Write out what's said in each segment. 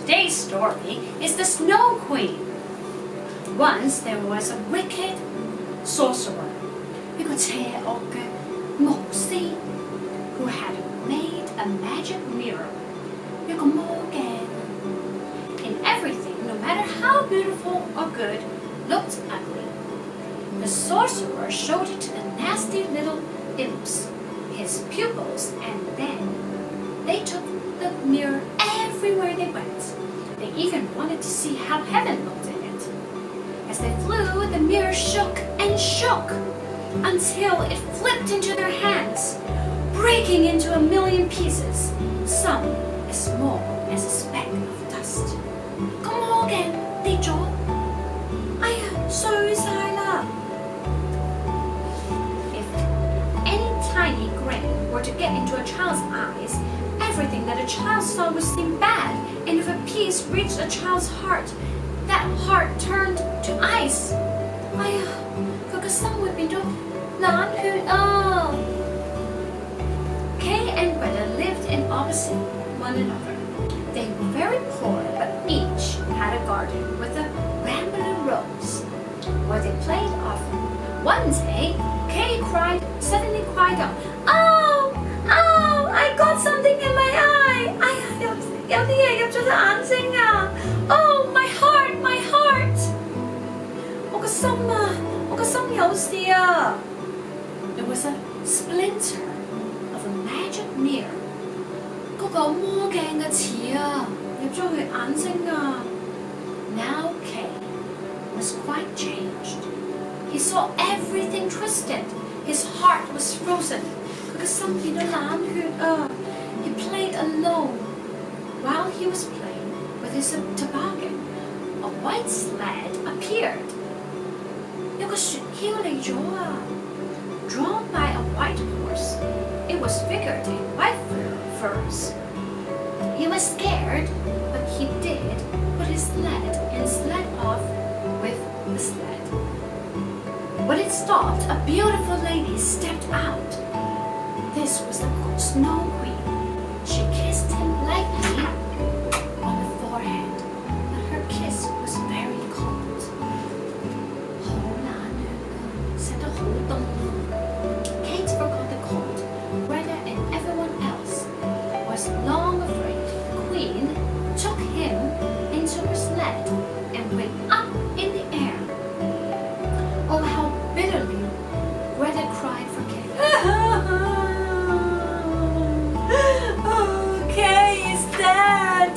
Today's story is the Snow Queen. Once there was a wicked sorcerer, 一個邪惡嘅巫師 who had made a magic mirror, 一個魔鏡 and everything, no matter how beautiful or good, looked ugly. The sorcerer showed it to the nasty little imps, his pupils, and then they took the mirror everywhere they went. They even wanted to see how heaven looked in it. As they flew, the mirror shook and shook until it flipped into their hands, breaking into a million pieces, some as small as a speck of dust. 個魔鏡跌咗，哎呀，碎晒啦！ If any tiny grain were to get into a child's eyes, everything that a child saw would seem bad, and if a piece reached a child's heart, that heart turned to ice. 哎呀，佢嘅心會變咗冷血啊！ Kay and Greta lived in opposite one another. They were very poor, but each had a garden with a rambling rose, where they played often. One day, Kay suddenly cried out, "Oh! Oh! I got something in my eye! 哎呀，有啲嘢入咗隻眼睛啊 ！Oh, my heart, my heart! 我個心啊，我個心有事啊 ！" It was a splinter of a magic mirror. 嗰個魔鏡嘅刺啊，入咗佢眼睛啊 ！Now Kay was quite changed. He saw everything twisted. His heart was frozen. 佢嘅心變咗冷血啊 ！He played alone. While he was playing with his toboggan, a white sled appeared. 有個雪橇嚟咗啊 ！Drawn by a white horse, it was figured in white furs. He was scared, but he did put his sled and sled off with the sled. When it stopped, a beautiful lady stepped out. This was the Snow Queen. She kissed him lightly on the forehead, but her kiss was very cold. 好冷血啊，食得好凍啊 Kate forgot the cold. Greta and everyone else was long afraid. The Queen took him into her sled and went up in the air. Oh, how bitterly Greta cried for Kate. Oh, Kay is dead.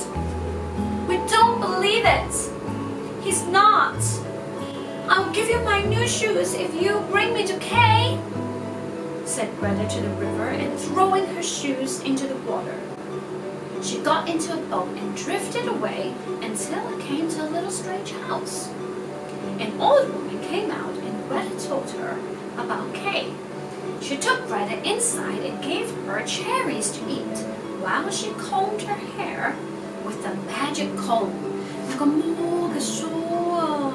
We don't believe it. He's not. I'll give you my new shoes if you bring me to Kay, said Greta to the river and throwing her shoes into the water. She got into a boat and drifted away until it came to a little strange house. An old woman came out and Greta told her about Kay. She took Greta inside and gave her cherries to eat while she combed her hair with the magic comb. 有個魔嘅梳啊，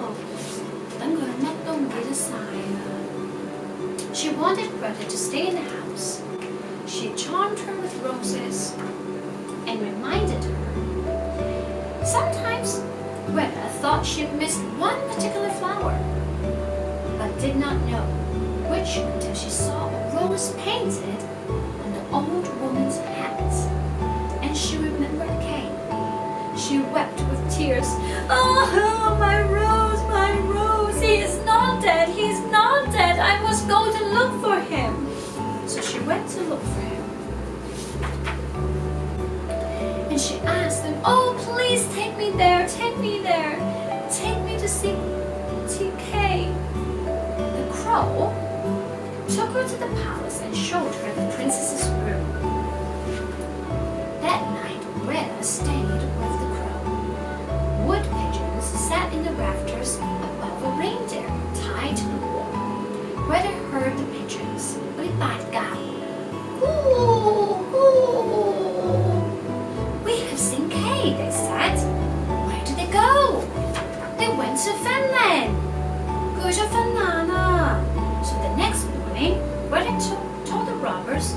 等佢乜都唔記得晒啊。She wanted Greta to stay in the house. She charmed her with roses and reminded her. Sometimes Greta thought she'd missed one particular flower, but did not know which until she saw a rose painted on the old woman's hat. And she remembered Kay. She wept with tears. Oh, my rose, my rose. He is not dead. He is not dead. I must go to look for him. So she went to look for him. And she asked them, oh, please take me there. Take me there. Take me to see Kay. The crow took her to the palace and showed her the princess's room. That night, Greta stayed with the crow. Wood pigeons sat in the rafters above a reindeer tied to the wall. Greta heard the pigeons. We have seen Kay, they said. Where did they go? They went to Finland. 佢去咗芬蘭啊 So the next morning, Greta told the robbers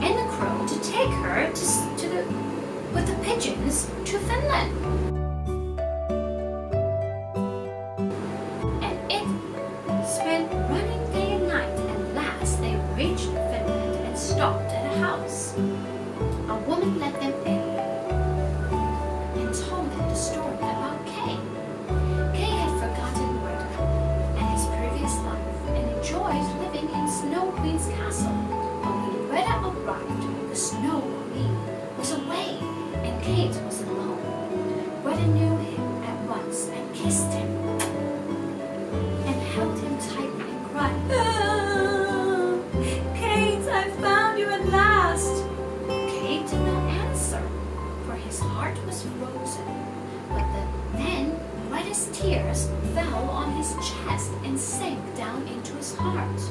and the crow to take her with the pigeons to Finland. Greta knew him at once and kissed him and held him tightly and cried, "Ah, Kate, I found you at last." Kate did not answer, for his heart was frozen. But then Greta's tears fell on his chest and sank down into his heart.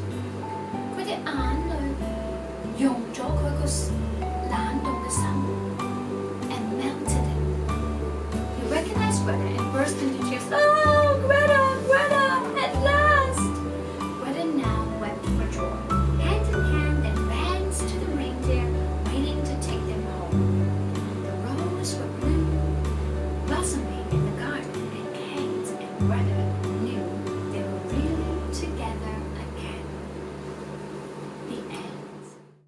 佢嘅眼淚溶咗佢個冷凍嘅心 and melted it. He recognized Greta and burst into tears. "Oh, Greta, Greta, at last!" Greta now wept for joy. Hand in hand, they ran to the reindeer, waiting to take them home. The roses were blue, blossoming in the garden, and Kate and Greta